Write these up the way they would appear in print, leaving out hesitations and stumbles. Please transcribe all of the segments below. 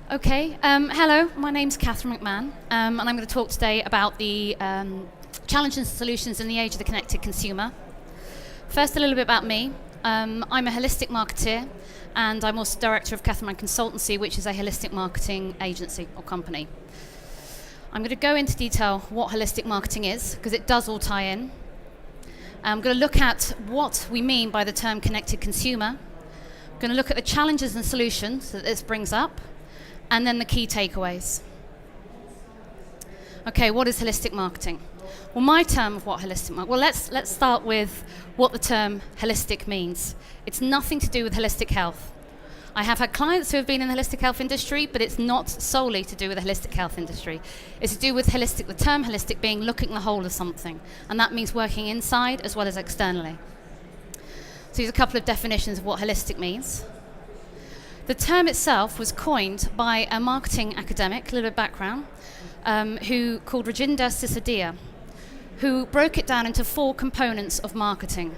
Okay, hello, my name's Kathryn McMann, and I'm going to talk today about the challenges and solutions in the age of the connected consumer. First, a little bit about me. I'm a holistic marketeer, and I'm also director of Kathryn Consultancy, which is a holistic marketing agency or company. I'm going to go into detail what holistic marketing is, because it does all tie in. I'm going to look at what we mean by the term connected consumer. I'm going to look at the challenges and solutions that this brings up, and then the key takeaways. Okay, what is holistic marketing? Well, my term of what holistic marketing, well, let's start with what the term holistic means. It's nothing to do with holistic health. I have had clients who have been in the holistic health industry, but it's not solely to do with the holistic health industry. It's to do with holistic, the term holistic being looking at the whole of something, and that means working inside as well as externally. So here's a couple of definitions of what holistic means. The term itself was coined by a marketing academic, a little bit of background, who called Rajinder Sisodia, who broke it down into 4 components of marketing.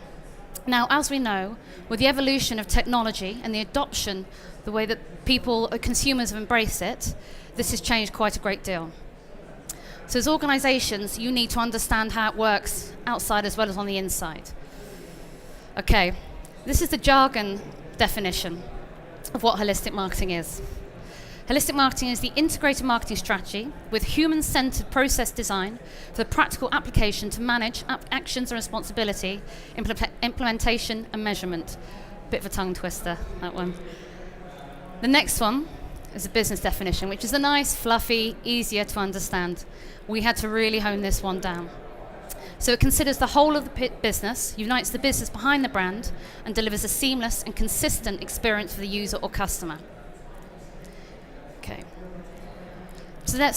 Now, as we know, with the evolution of technology and the adoption, the way that people, consumers have embraced it, this has changed quite a great deal. So as organizations, you need to understand how it works outside as well as on the inside. Okay, this is the jargon definition of what holistic marketing is. Holistic marketing is the integrated marketing strategy with human-centered process design for the practical application to manage actions and responsibility, implementation and measurement. Bit of a tongue twister, that one. The next one is a business definition, which is a nice, fluffy, easier to understand. We had to really hone this one down. So it considers the whole of the business, unites the business behind the brand, and delivers a seamless and consistent experience for the user or customer. Okay. So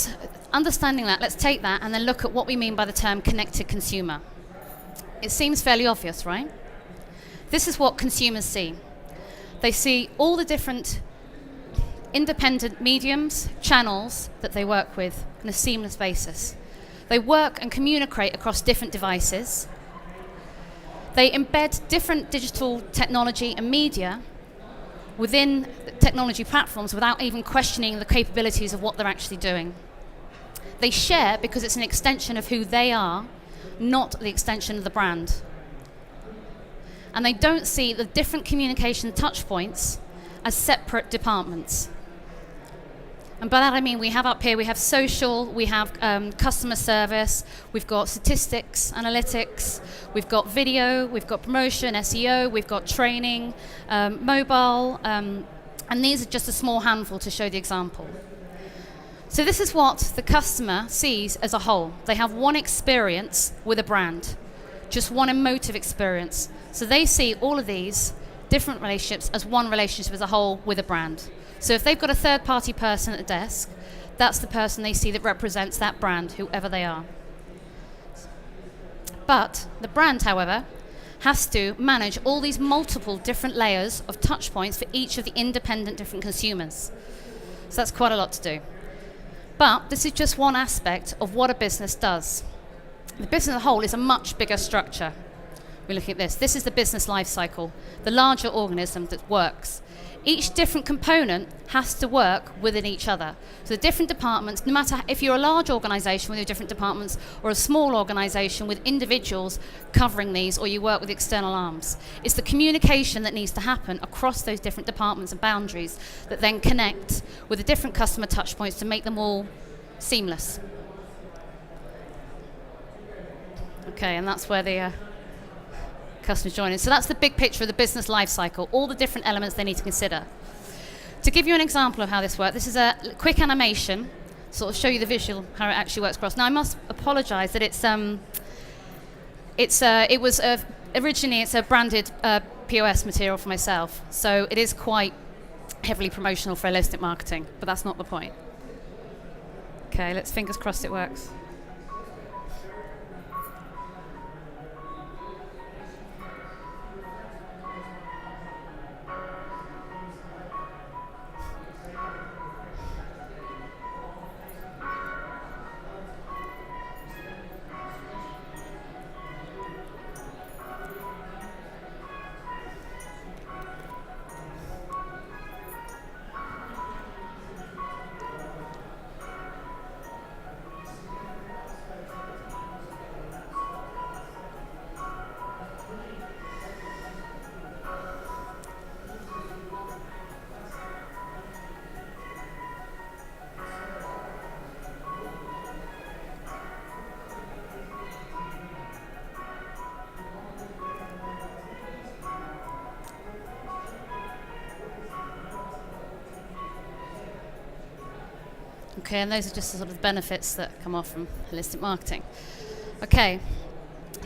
understanding that, let's take that and then look at what we mean by the term connected consumer. It seems fairly obvious, right? This is what consumers see. They see all the different independent mediums, channels that they work with on a seamless basis. They work and communicate across different devices. They embed different digital technology and media within technology platforms without even questioning the capabilities of what they're actually doing. They share because it's an extension of who they are, not the extension of the brand. And they don't see the different communication touch points as separate departments. And by that I mean we have social, we have customer service, we've got statistics, analytics, we've got video, we've got promotion, SEO, we've got training, mobile, and these are just a small handful to show the example. So this is what the customer sees as a whole. They have one experience with a brand, just one emotive experience. So they see all of these different relationships as one relationship as a whole with a brand. So if they've got a third-party person at the desk, that's the person they see that represents that brand, whoever they are. But the brand, however, has to manage all these multiple different layers of touch points for each of the independent different consumers. So that's quite a lot to do. But this is just one aspect of what a business does. The business as a whole is a much bigger structure. We're looking at this. This is the business life cycle, the larger organism that works. Each different component has to work within each other. So the different departments, no matter if you're a large organization with your different departments or a small organization with individuals covering these, or you work with external arms, it's the communication that needs to happen across those different departments and boundaries that then connect with the different customer touch points to make them all seamless. Okay, and that's where the customers join in. So that's the big picture of the business life cycle, all the different elements they need to consider. To give you an example of how this works, this is a quick animation, sort of show you the visual, how it actually works across. Now I must apologize that originally it's a branded POS material for myself, so it is quite heavily promotional for holistic marketing, but that's not the point. Okay, let's fingers crossed it works. Okay, and those are just the sort of benefits that come off from holistic marketing. Okay,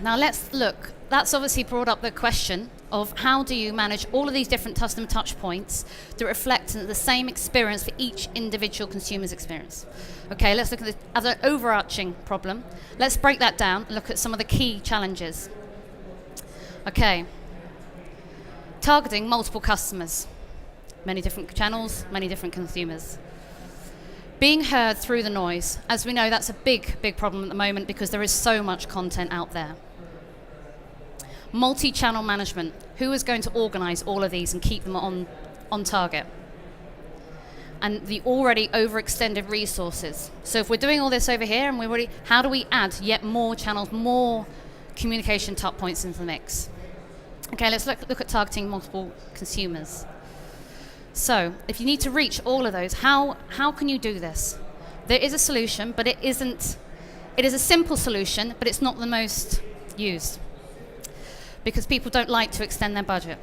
now let's look. That's obviously brought up the question of how do you manage all of these different customer touch points that reflect the same experience for each individual consumer's experience. Okay, let's look at the other overarching problem. Let's break that down and look at some of the key challenges. Okay, targeting multiple customers, many different channels, many different consumers. Being heard through the noise. As we know, that's a big, big problem at the moment because there is so much content out there. Multi-channel management. Who is going to organize all of these and keep them on target? And the already overextended resources. So if we're doing all this over here, and how do we add yet more channels, more communication touch points into the mix? Okay, let's look at targeting multiple consumers. So if you need to reach all of those, how can you do this? There is a solution, but it is a simple solution, but it's not the most used because people don't like to extend their budget.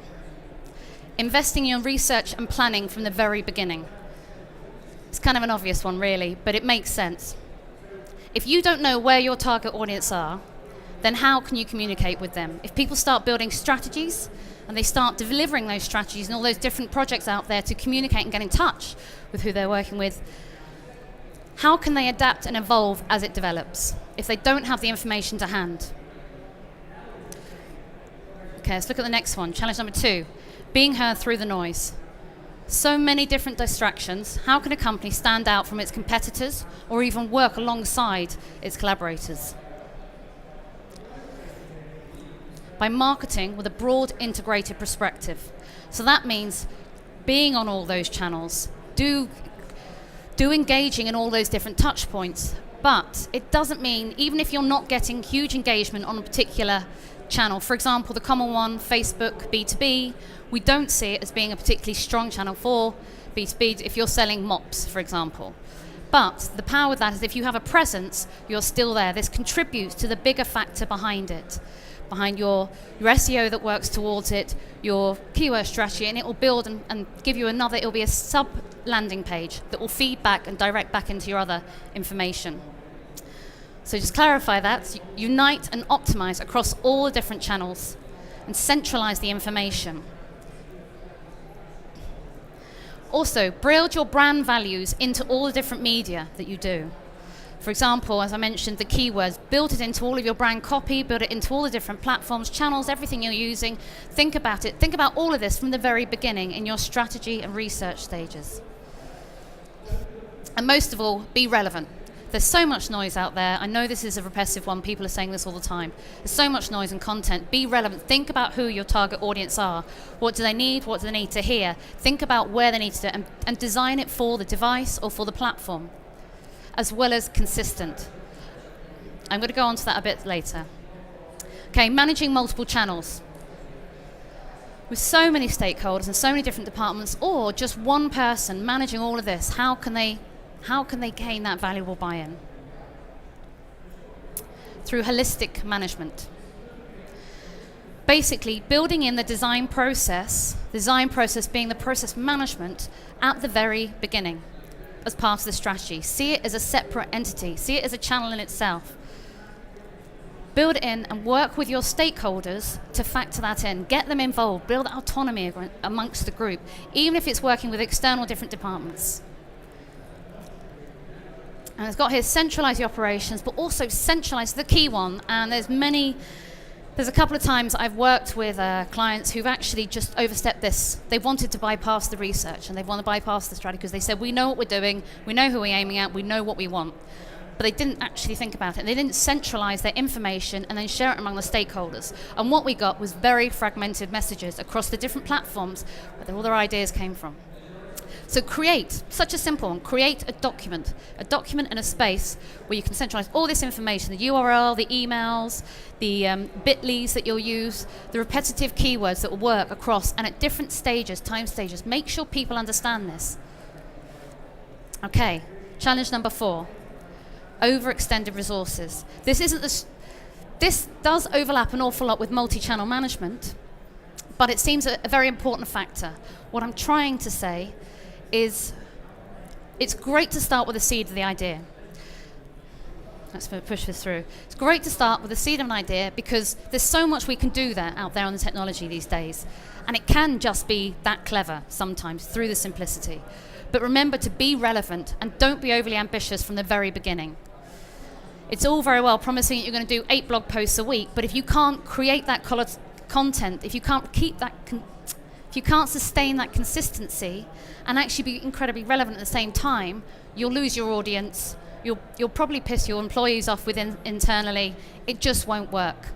Investing in your research and planning from the very beginning. It's kind of an obvious one, really, but it makes sense. If you don't know where your target audience are, then how can you communicate with them? If people start building strategies and they start delivering those strategies and all those different projects out there to communicate and get in touch with who they're working with, how can they adapt and evolve as it develops if they don't have the information to hand? Okay, let's look at the next one. Challenge number 2, being heard through the noise. So many different distractions. How can a company stand out from its competitors or even work alongside its collaborators? By marketing with a broad integrated perspective. So that means being on all those channels, do engaging in all those different touch points, but it doesn't mean, even if you're not getting huge engagement on a particular channel, for example, the common one, Facebook, B2B, we don't see it as being a particularly strong channel for B2B if you're selling mops, for example. But the power with that is if you have a presence, you're still there. This contributes to the bigger factor behind it, behind your SEO that works towards it, your keyword strategy, and it will build and give you another, it'll be a sub landing page that will feed back and direct back into your other information. So just clarify that, unite and optimize across all the different channels and centralize the information. Also, build your brand values into all the different media that you do. For example, as I mentioned, the keywords, build it into all of your brand copy, build it into all the different platforms, channels, everything you're using. Think about it. Think about all of this from the very beginning in your strategy and research stages. And most of all, be relevant. There's so much noise out there. I know this is a repetitive one. People are saying this all the time. There's so much noise and content. Be relevant. Think about who your target audience are. What do they need? What do they need to hear? Think about where they need to do, and design it for the device or for the platform, as well as consistent. I'm going to go on to that a bit later. Okay, managing multiple channels. With so many stakeholders and so many different departments, or just one person managing all of this, how can they gain that valuable buy-in? Through holistic management. Basically, building in the design process being the process management at the very beginning as part of the strategy. See it as a separate entity. See it as a channel in itself. Build it in and work with your stakeholders to factor that in. Get them involved. Build autonomy amongst the group, even if it's working with external different departments. And it's got here, centralize the operations, but also centralize the key one. And there's a couple of times I've worked with clients who've actually just overstepped this. They wanted to bypass the research and they want to bypass the strategy because they said, we know what we're doing, we know who we're aiming at, we know what we want. But they didn't actually think about it. They didn't centralize their information and then share it among the stakeholders. And what we got was very fragmented messages across the different platforms where all their ideas came from. So such a simple one, create a document and a space where you can centralize all this information, the URL, the emails, the bit.lys that you'll use, the repetitive keywords that will work across and at different stages, time stages. Make sure people understand this. Okay, challenge number 4, overextended resources. This does overlap an awful lot with multi-channel management, but it seems a very important factor. What I'm trying to say is It's great to start with the seed of the idea. Let's push this through. It's great to start with the seed of an idea because there's so much we can do out there on the technology these days. And it can just be that clever sometimes through the simplicity. But remember to be relevant and don't be overly ambitious from the very beginning. It's all very well promising that you're going to do 8 blog posts a week, but if you can't create that content, if you can't keep that, if you can't sustain that consistency and actually be incredibly relevant at the same time, you'll lose your audience. You'll probably piss your employees off internally. It just won't work.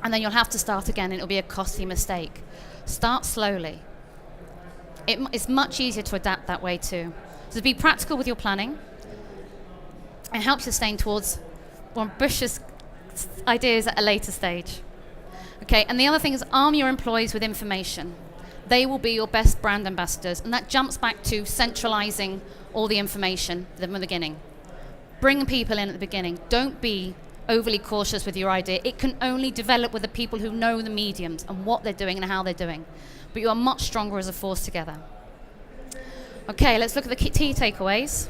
And then you'll have to start again and it'll be a costly mistake. Start slowly. It's much easier to adapt that way too. So be practical with your planning. It helps you sustain towards more ambitious ideas at a later stage. Okay, and the other thing is arm your employees with information. They will be your best brand ambassadors, and that jumps back to centralizing all the information from the beginning. Bring people in at the beginning. Don't be overly cautious with your idea. It can only develop with the people who know the mediums and what they're doing and how they're doing. But you are much stronger as a force together. Okay, let's look at the key takeaways.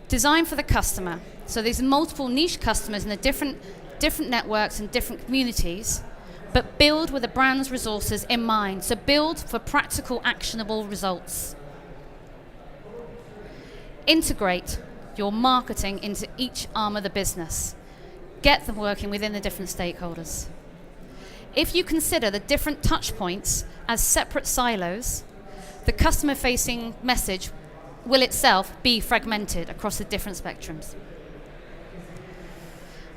Design for the customer. So there's multiple niche customers in the different networks and different communities, but build with the brand's resources in mind. So build for practical, actionable results. Integrate your marketing into each arm of the business. Get them working within the different stakeholders. If you consider the different touch points as separate silos, the customer-facing message will itself be fragmented across the different spectrums.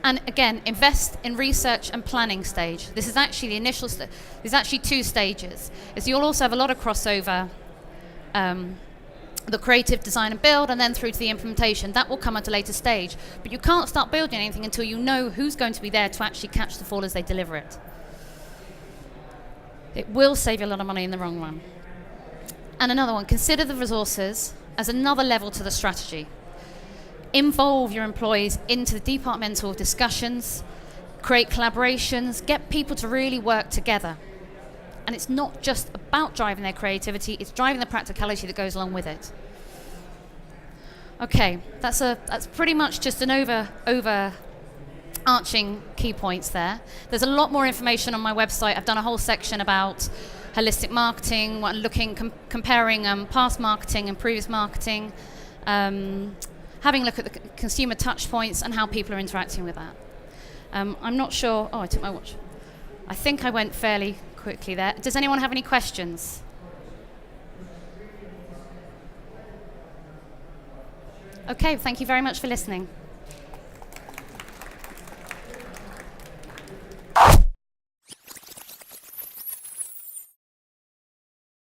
And again, invest in research and planning stage. This is actually the initial there's actually 2 stages. You'll also have a lot of crossover, the creative design and build, and then through to the implementation. That will come at a later stage. But you can't start building anything until you know who's going to be there to actually catch the fall as they deliver it. It will save you a lot of money in the long run. And another one, consider the resources as another level to the strategy. Involve your employees into the departmental discussions, create collaborations, get people to really work together. And it's not just about driving their creativity, it's driving the practicality that goes along with it. Okay, that's pretty much just an overarching key points there. There's a lot more information on my website. I've done a whole section about holistic marketing, comparing past marketing and previous marketing, having a look at the consumer touch points and how people are interacting with that. I'm not sure, I took my watch. I think I went fairly quickly there. Does anyone have any questions? Okay, thank you very much for listening.